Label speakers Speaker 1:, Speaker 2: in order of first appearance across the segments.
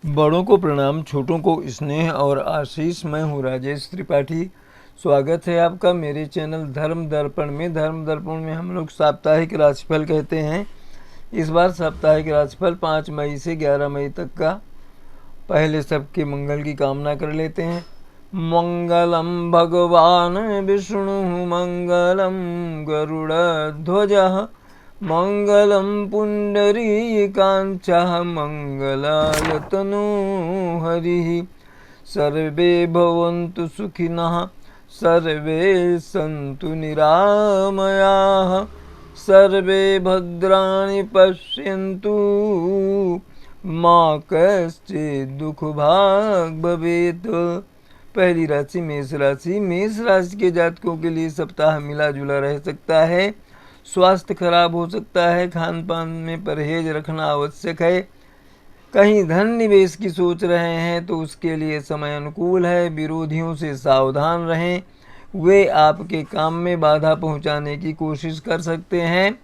Speaker 1: बड़ों को प्रणाम, छोटों को स्नेह और आशीष। मैं हूँ राजेश त्रिपाठी। स्वागत है आपका मेरे चैनल धर्म दर्पण में। धर्म दर्पण में हम लोग साप्ताहिक राशिफल कहते हैं। इस बार साप्ताहिक राशिफल 5 मई से 11 मई तक का। पहले सबके मंगल की कामना कर लेते हैं। मंगलम भगवान विष्णु मंगलम गरुड़ध्वजः मंगलम पुंडरीकांचः मंगलायतनो हरिः। सर्वे भवन्तु सुखिनः सर्वे सन्तु निरामयाः सर्वे भद्राणि पश्यन्तु मा कश्चित् दुःखभाग् भवेत्। पहली राशि मेष राशि। मेष राशि के जातकों के लिए सप्ताह मिला जुला रह सकता है। स्वास्थ्य खराब हो सकता है। खान पान में परहेज रखना आवश्यक है। कहीं धन निवेश की सोच रहे हैं तो उसके लिए समय अनुकूल है। विरोधियों से सावधान रहें, वे आपके काम में बाधा पहुंचाने की कोशिश कर सकते हैं।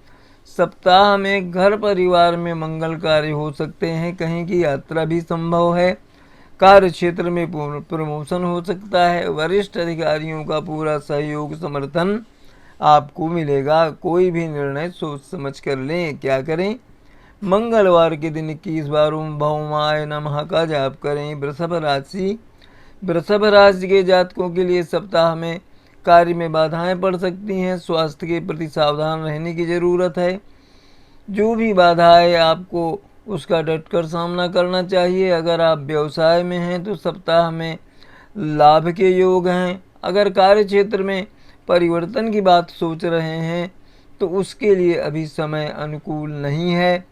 Speaker 1: सप्ताह में घर परिवार में मंगल कार्य हो सकते हैं। कहीं की यात्रा भी संभव है। कार्य क्षेत्र में प्रमोशन हो सकता है। वरिष्ठ अधिकारियों का पूरा सहयोग समर्थन आपको मिलेगा। कोई भी निर्णय सोच समझ कर लें। क्या करें? मंगलवार के दिन 21 बार ओम भौमाय नमः का जाप करें। वृषभ राशि। वृषभ राशि के जातकों के लिए सप्ताह में कार्य में बाधाएं पड़ सकती हैं। स्वास्थ्य के प्रति सावधान रहने की ज़रूरत है। जो भी बाधा है आपको उसका डटकर सामना करना चाहिए। अगर आप व्यवसाय में हैं तो सप्ताह में लाभ के योग हैं। अगर कार्य क्षेत्र में परिवर्तन की बात सोच रहे हैं तो उसके लिए अभी समय अनुकूल नहीं है।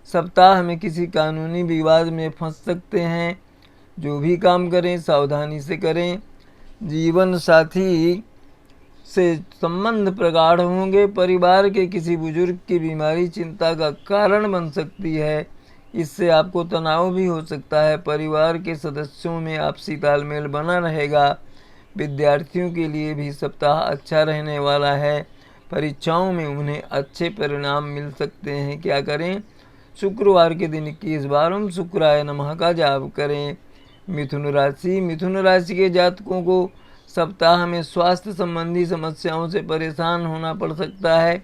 Speaker 1: सप्ताह में किसी कानूनी विवाद में फंस सकते हैं। जो भी काम करें सावधानी से करें। जीवन साथी से संबंध प्रगाढ़ होंगे। परिवार के किसी बुजुर्ग की बीमारी चिंता का कारण बन सकती है। इससे आपको तनाव भी हो सकता है। परिवार के सदस्यों में आपसी तालमेल बना रहेगा। विद्यार्थियों के लिए भी सप्ताह अच्छा रहने वाला है। परीक्षाओं में उन्हें अच्छे परिणाम मिल सकते हैं। क्या करें? शुक्रवार के दिन 21 बार ओम शुक्राय नमः का जाप करें। मिथुन राशि। मिथुन राशि के जातकों को सप्ताह में स्वास्थ्य संबंधी समस्याओं से परेशान होना पड़ सकता है।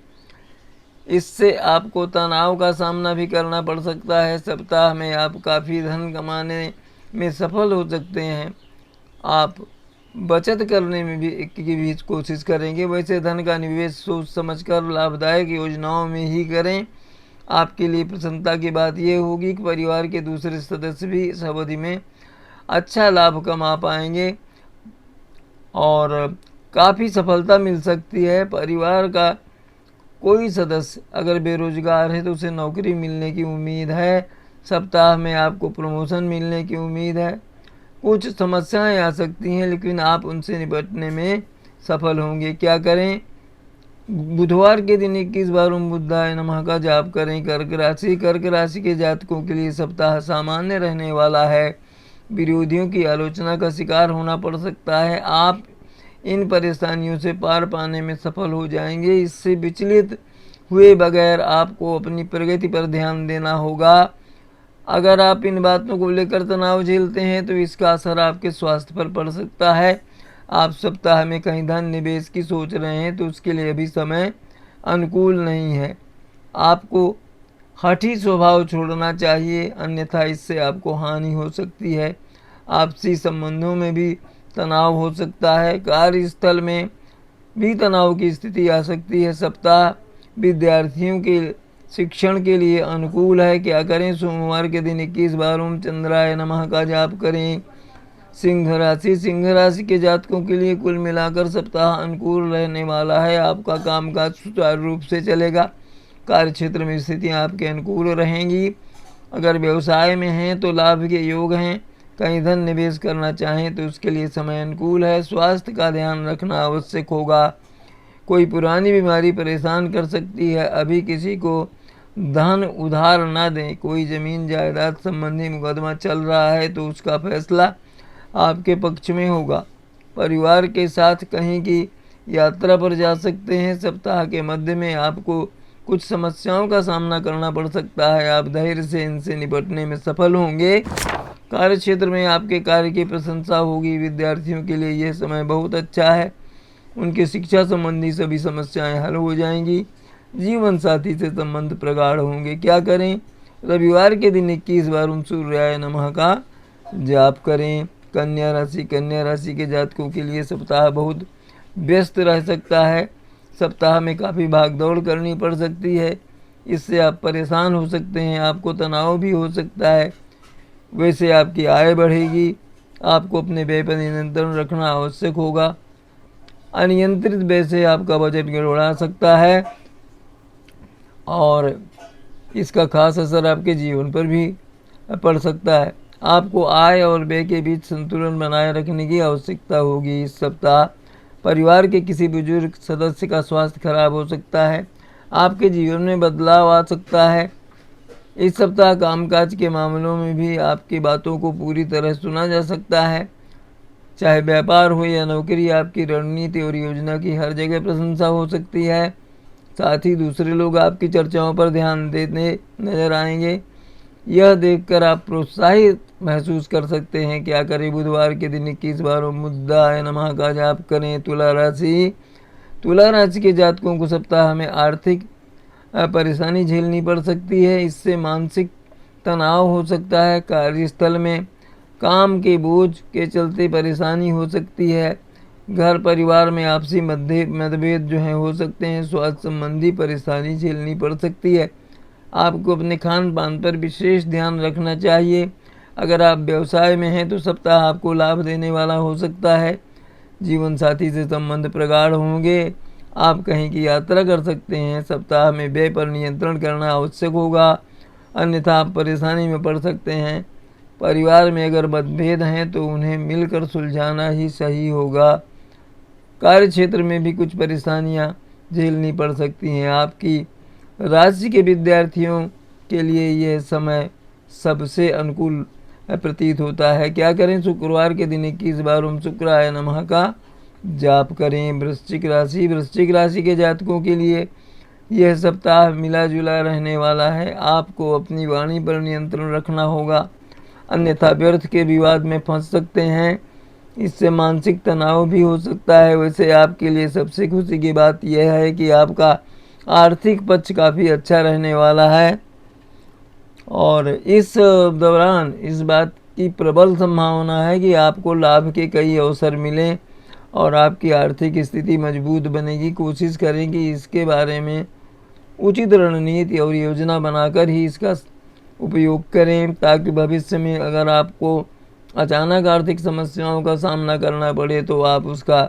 Speaker 1: इससे आपको तनाव का सामना भी करना पड़ सकता है। सप्ताह में आप काफ़ी धन कमाने में सफल हो सकते हैं। आप बचत करने में भी कोशिश करेंगे। वैसे धन का निवेश सोच समझकर लाभदायक योजनाओं में ही करें। आपके लिए प्रसन्नता की बात यह होगी कि परिवार के दूसरे सदस्य भी इस अवधि में अच्छा लाभ कमा पाएंगे और काफ़ी सफलता मिल सकती है। परिवार का कोई सदस्य अगर बेरोजगार है तो उसे नौकरी मिलने की उम्मीद है। सप्ताह में आपको प्रमोशन मिलने की उम्मीद है। कुछ समस्याएं आ सकती हैं लेकिन आप उनसे निपटने में सफल होंगे। क्या करें? बुधवार के दिन 21 बार ओम बुद्धाय नमः का जाप करें। कर्क राशि। कर्क राशि के जातकों के लिए सप्ताह सामान्य रहने वाला है। विरोधियों की आलोचना का शिकार होना पड़ सकता है। आप इन परेशानियों से पार पाने में सफल हो जाएंगे। इससे विचलित हुए बगैर आपको अपनी प्रगति पर ध्यान देना होगा। अगर आप इन बातों को लेकर तनाव झेलते हैं तो इसका असर आपके स्वास्थ्य पर पड़ सकता है। आप सप्ताह में कहीं धन निवेश की सोच रहे हैं तो उसके लिए अभी समय अनुकूल नहीं है। आपको हठी स्वभाव छोड़ना चाहिए, अन्यथा इससे आपको हानि हो सकती है। आपसी संबंधों में भी तनाव हो सकता है। कार्यस्थल में भी तनाव की स्थिति आ सकती है। सप्ताह विद्यार्थियों के शिक्षण के लिए अनुकूल है। क्या करें? सोमवार के दिन 21 बार ओम चंद्राय नमः का जाप करें। सिंह राशि। सिंह राशि के जातकों के लिए कुल मिलाकर सप्ताह अनुकूल रहने वाला है। आपका कामकाज सुचारू रूप से चलेगा। कार्य क्षेत्र में स्थितियाँ आपके अनुकूल रहेंगी। अगर व्यवसाय में हैं तो लाभ के योग हैं। कहीं धन निवेश करना चाहें तो उसके लिए समय अनुकूल है। स्वास्थ्य का ध्यान रखना आवश्यक होगा। कोई पुरानी बीमारी परेशान कर सकती है। अभी किसी को धन उधार न दें। कोई ज़मीन जायदाद संबंधी मुकदमा चल रहा है तो उसका फैसला आपके पक्ष में होगा। परिवार के साथ कहीं की यात्रा पर जा सकते हैं। सप्ताह के मध्य में आपको कुछ समस्याओं का सामना करना पड़ सकता है। आप धैर्य से इनसे निपटने में सफल होंगे। कार्य क्षेत्र में आपके कार्य की प्रशंसा होगी। विद्यार्थियों के लिए यह समय बहुत अच्छा है। उनकी शिक्षा संबंधी सभी समस्याएं हल हो जाएंगी। जीवन साथी से संबंध प्रगाढ़ होंगे। क्या करें? रविवार के दिन 21 बार ओम सूर्याय नमः का जाप करें। कन्या राशि के जातकों के लिए सप्ताह बहुत व्यस्त रह सकता है। सप्ताह में काफ़ी भागदौड़ करनी पड़ सकती है। इससे आप परेशान हो सकते हैं। आपको तनाव भी हो सकता है। वैसे आपकी आय बढ़ेगी। आपको अपने व्यय पर नियंत्रण रखना आवश्यक होगा। अनियंत्रित व्यय से आपका बजट गड़बड़ा सकता है और इसका खास असर आपके जीवन पर भी पड़ सकता है। आपको आय और व्यय के बीच संतुलन बनाए रखने की आवश्यकता होगी। इस सप्ताह परिवार के किसी बुजुर्ग सदस्य का स्वास्थ्य खराब हो सकता है। आपके जीवन में बदलाव आ सकता है। इस सप्ताह कामकाज के मामलों में भी आपकी बातों को पूरी तरह सुना जा सकता है। चाहे व्यापार हो या नौकरी, आपकी रणनीति और योजना की हर जगह प्रशंसा हो सकती है। साथ ही दूसरे लोग आपकी चर्चाओं पर ध्यान देते नजर आएंगे। यह देखकर आप प्रोत्साहित महसूस कर सकते हैं। क्या करें? बुधवार के दिन 21 बार ओम बुद्धाय नमः का जाप करें। तुला राशि के जातकों को सप्ताह में आर्थिक परेशानी झेलनी पड़ सकती है। इससे मानसिक तनाव हो सकता है। कार्यस्थल में काम के बोझ के चलते परेशानी हो सकती है। घर परिवार में आपसी मतभेद जो हैं हो सकते हैं। स्वास्थ्य संबंधी परेशानी झेलनी पड़ सकती है। आपको अपने खान पान पर विशेष ध्यान रखना चाहिए। अगर आप व्यवसाय में हैं तो सप्ताह आपको लाभ देने वाला हो सकता है। जीवन साथी से संबंध प्रगाढ़ होंगे। आप कहीं की यात्रा कर सकते हैं। सप्ताह में व्यय पर नियंत्रण करना आवश्यक होगा, अन्यथा आप परेशानी में पड़ सकते हैं। परिवार में अगर मतभेद हैं तो उन्हें मिलकर सुलझाना ही सही होगा। कार्य क्षेत्र में भी कुछ परेशानियां झेलनी पड़ सकती हैं। आपकी राशि के विद्यार्थियों के लिए यह समय सबसे अनुकूल प्रतीत होता है। क्या करें? शुक्रवार के दिन 21 बार ओम शुक्राय नमः का जाप करें। वृश्चिक राशि के जातकों के लिए यह सप्ताह मिला जुला रहने वाला है। आपको अपनी वाणी पर नियंत्रण रखना होगा, अन्यथा व्यर्थ के विवाद में फंस सकते हैं। इससे मानसिक तनाव भी हो सकता है। वैसे आपके लिए सबसे खुशी की बात यह है कि आपका आर्थिक पक्ष काफ़ी अच्छा रहने वाला है और इस दौरान इस बात की प्रबल संभावना है कि आपको लाभ के कई अवसर मिलें और आपकी आर्थिक स्थिति मजबूत बनेगी। कोशिश करें कि इसके बारे में उचित रणनीति और योजना बनाकर ही इसका उपयोग करें, ताकि भविष्य में अगर आपको अचानक आर्थिक समस्याओं का सामना करना पड़े तो आप उसका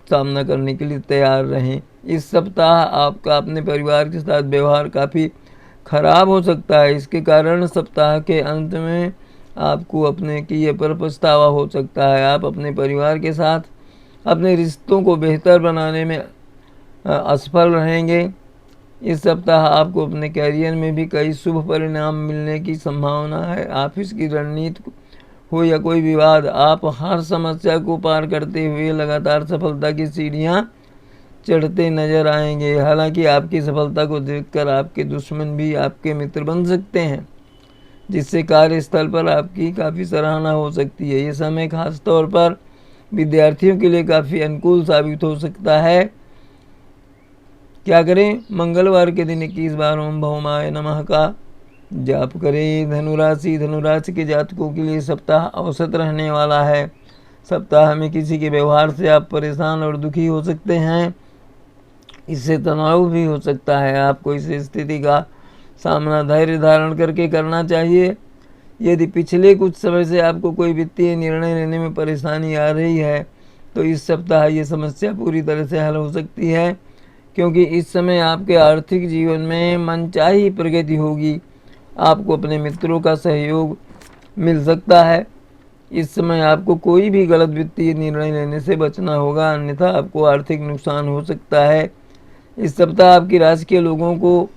Speaker 1: सामना करने के लिए तैयार रहें। इस सप्ताह आपका अपने परिवार के साथ व्यवहार काफ़ी खराब हो सकता है। इसके कारण सप्ताह के अंत में आपको अपने किए पर पछतावा हो सकता है। आप अपने परिवार के साथ अपने रिश्तों को बेहतर बनाने में असफल रहेंगे। इस सप्ताह आपको अपने कैरियर में भी कई शुभ परिणाम मिलने की संभावना है। ऑफिस की रणनीति हो या कोई विवाद, आप हर समस्या को पार करते हुए लगातार सफलता की सीढ़ियां चढ़ते नजर आएंगे। हालांकि आपकी सफलता को देखकर आपके दुश्मन भी आपके मित्र बन सकते हैं, जिससे कार्यस्थल पर आपकी काफ़ी सराहना हो सकती है। ये समय खास तौर पर विद्यार्थियों के लिए काफ़ी अनुकूल साबित हो सकता है। क्या करें? मंगलवार के दिन 21 बार ओम भौमाय नमः का जाप करें। धनुराशि के जातकों के लिए सप्ताह औसत रहने वाला है। सप्ताह में किसी के व्यवहार से आप परेशान और दुखी हो सकते हैं। इससे तनाव भी हो सकता है। आपको इस स्थिति का सामना धैर्य धारण करके करना चाहिए। यदि पिछले कुछ समय से आपको कोई वित्तीय निर्णय लेने में परेशानी आ रही है तो इस सप्ताह ये समस्या पूरी तरह से हल हो सकती है, क्योंकि इस समय आपके आर्थिक जीवन में मनचाही प्रगति होगी। आपको अपने मित्रों का सहयोग मिल सकता है। इस समय आपको कोई भी गलत वित्तीय निर्णय लेने से बचना होगा, अन्यथा आपको आर्थिक नुकसान हो सकता है। इस सप्ताह आपकी राशि के लोगों को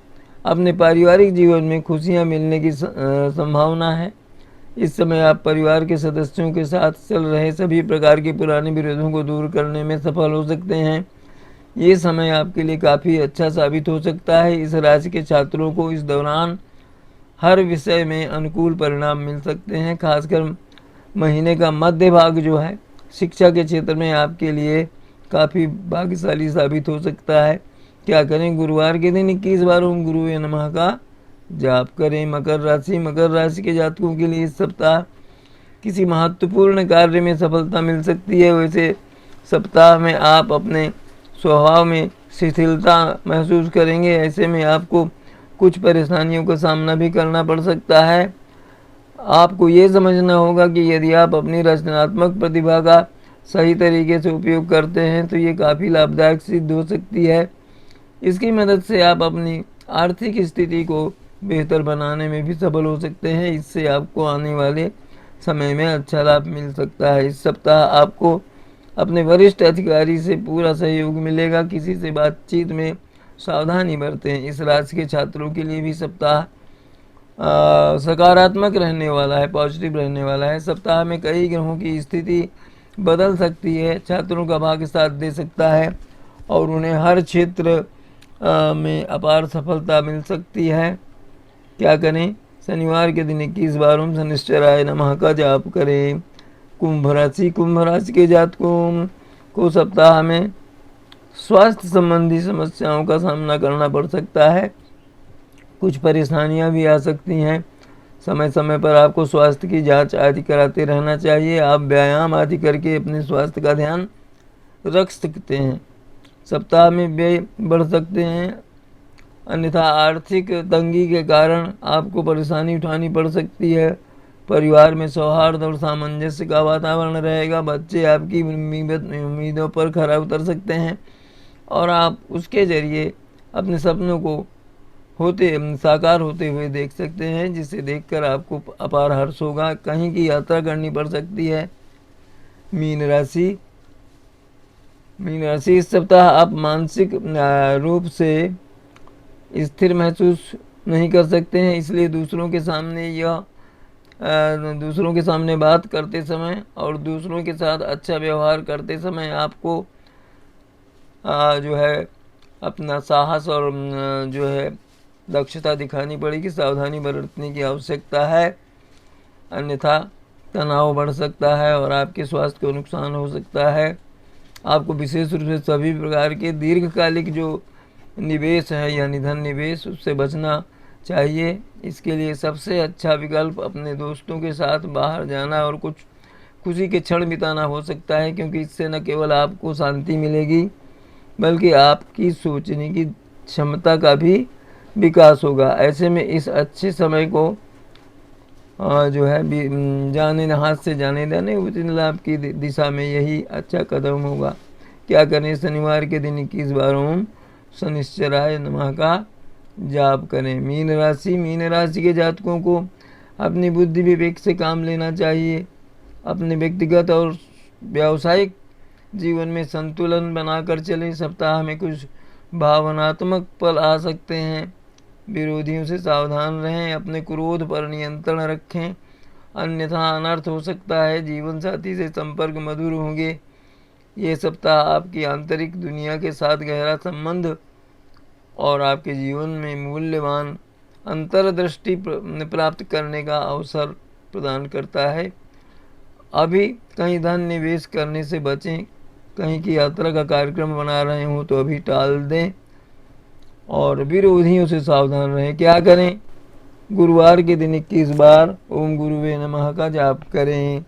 Speaker 1: अपने पारिवारिक जीवन में खुशियां मिलने की संभावना है। इस समय आप परिवार के सदस्यों के साथ चल रहे सभी प्रकार के पुराने विरोधों को दूर करने में सफल हो सकते हैं। ये समय आपके लिए काफ़ी अच्छा साबित हो सकता है। इस राशि के छात्रों को इस दौरान हर विषय में अनुकूल परिणाम मिल सकते हैं। खासकर महीने का मध्य भाग जो है शिक्षा के क्षेत्र में आपके लिए काफ़ी भाग्यशाली साबित हो सकता है। क्या करें? गुरुवार के दिन 21 बार ओम गुरुवे नमः का जाप करें। मकर राशि के जातकों के लिए इस सप्ताह किसी महत्वपूर्ण कार्य में सफलता मिल सकती है। वैसे सप्ताह में आप अपने स्वभाव में शिथिलता महसूस करेंगे। ऐसे में आपको कुछ परेशानियों का सामना भी करना पड़ सकता है। आपको ये समझना होगा कि यदि आप अपनी रचनात्मक प्रतिभा का सही तरीके से उपयोग करते हैं तो ये काफ़ी लाभदायक सिद्ध हो सकती है। इसकी मदद से आप अपनी आर्थिक स्थिति को बेहतर बनाने में भी सफल हो सकते हैं। इससे आपको आने वाले समय में अच्छा लाभ मिल सकता है। इस सप्ताह आपको अपने वरिष्ठ अधिकारी से पूरा सहयोग मिलेगा। किसी से बातचीत में सावधानी बरतें। इस राशि के छात्रों के लिए भी सप्ताह सकारात्मक रहने वाला है, पॉजिटिव रहने वाला है। सप्ताह में कई ग्रहों की स्थिति बदल सकती है। छात्रों का भाग्य साथ दे सकता है और उन्हें हर क्षेत्र में अपार सफलता मिल सकती है। क्या करें? शनिवार के दिन 21 बार ओम शनिश्चराय नमः का जाप करें। कुंभ राशि के जातकों को सप्ताह में स्वास्थ्य संबंधी समस्याओं का सामना करना पड़ सकता है। कुछ परेशानियां भी आ सकती हैं। समय समय पर आपको स्वास्थ्य की जांच आदि कराते रहना चाहिए। आप व्यायाम आदि करके अपने स्वास्थ्य का ध्यान रख सकते हैं। सप्ताह में व्यय बढ़ सकते हैं, अन्यथा आर्थिक तंगी के कारण आपको परेशानी उठानी पड़ सकती है। परिवार में सौहार्द और सामंजस्य का वातावरण रहेगा। बच्चे आपकी उम्मीदों पर खरा उतर सकते हैं और आप उसके जरिए अपने सपनों को साकार होते हुए देख सकते हैं, जिसे देखकर आपको अपार हर्ष होगा। कहीं की यात्रा करनी पड़ सकती है। मीन राशि इस सप्ताह आप मानसिक रूप से स्थिर महसूस नहीं कर सकते हैं, इसलिए दूसरों के सामने बात करते समय और दूसरों के साथ अच्छा व्यवहार करते समय आपको जो है अपना साहस और जो है दक्षता दिखानी पड़ेगी। सावधानी बरतने की आवश्यकता है, अन्यथा तनाव बढ़ सकता है और आपके स्वास्थ्य को नुकसान हो सकता है। आपको विशेष रूप से सभी प्रकार के दीर्घकालिक जो निवेश है यानी धन निवेश, उससे बचना चाहिए। इसके लिए सबसे अच्छा विकल्प अपने दोस्तों के साथ बाहर जाना और कुछ खुशी के क्षण बिताना हो सकता है, क्योंकि इससे न केवल आपको शांति मिलेगी बल्कि आपकी सोचने की क्षमता का भी विकास होगा। ऐसे में इस अच्छे समय को जो है हाथ से जाने देने उचित लाभ की दिशा में यही अच्छा कदम होगा। क्या करें? शनिवार के दिन 21 बार ओम शनिश्चराय नमः का जाप करें। मीन राशि के जातकों को अपनी बुद्धि विवेक से काम लेना चाहिए। अपने व्यक्तिगत और व्यावसायिक जीवन में संतुलन बनाकर चलें। सप्ताह में कुछ भावनात्मक पल आ सकते हैं। विरोधियों से सावधान रहें। अपने क्रोध पर नियंत्रण रखें, अन्यथा अनर्थ हो सकता है। जीवन साथी से संपर्क मधुर होंगे। ये सप्ताह आपकी आंतरिक दुनिया के साथ गहरा संबंध और आपके जीवन में मूल्यवान अंतर्दृष्टि प्राप्त करने का अवसर प्रदान करता है। अभी कहीं धन निवेश करने से बचें। कहीं की यात्रा का कार्यक्रम बना रहे हों तो अभी टाल दें और विरोधियों से सावधान रहें। क्या करें? गुरुवार के दिन 21 बार ओम गुरुवे नमः का जाप करें।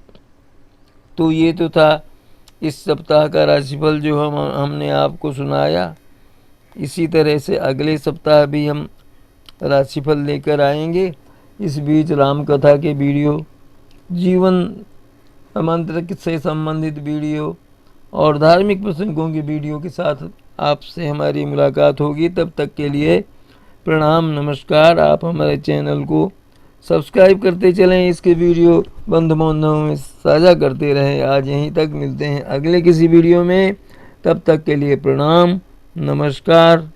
Speaker 1: तो ये तो था इस सप्ताह का राशिफल जो हमने आपको सुनाया। इसी तरह से अगले सप्ताह भी हम राशिफल लेकर आएंगे। इस बीच राम कथा के वीडियो, जीवन मंत्र से संबंधित वीडियो और धार्मिक प्रसंगों की वीडियो के साथ आपसे हमारी मुलाकात होगी। तब तक के लिए प्रणाम, नमस्कार। आप हमारे चैनल को सब्सक्राइब करते चलें, इसके वीडियो बंधु बांधवों में साझा करते रहें। आज यहीं तक, मिलते हैं अगले किसी वीडियो में। तब तक के लिए प्रणाम, नमस्कार।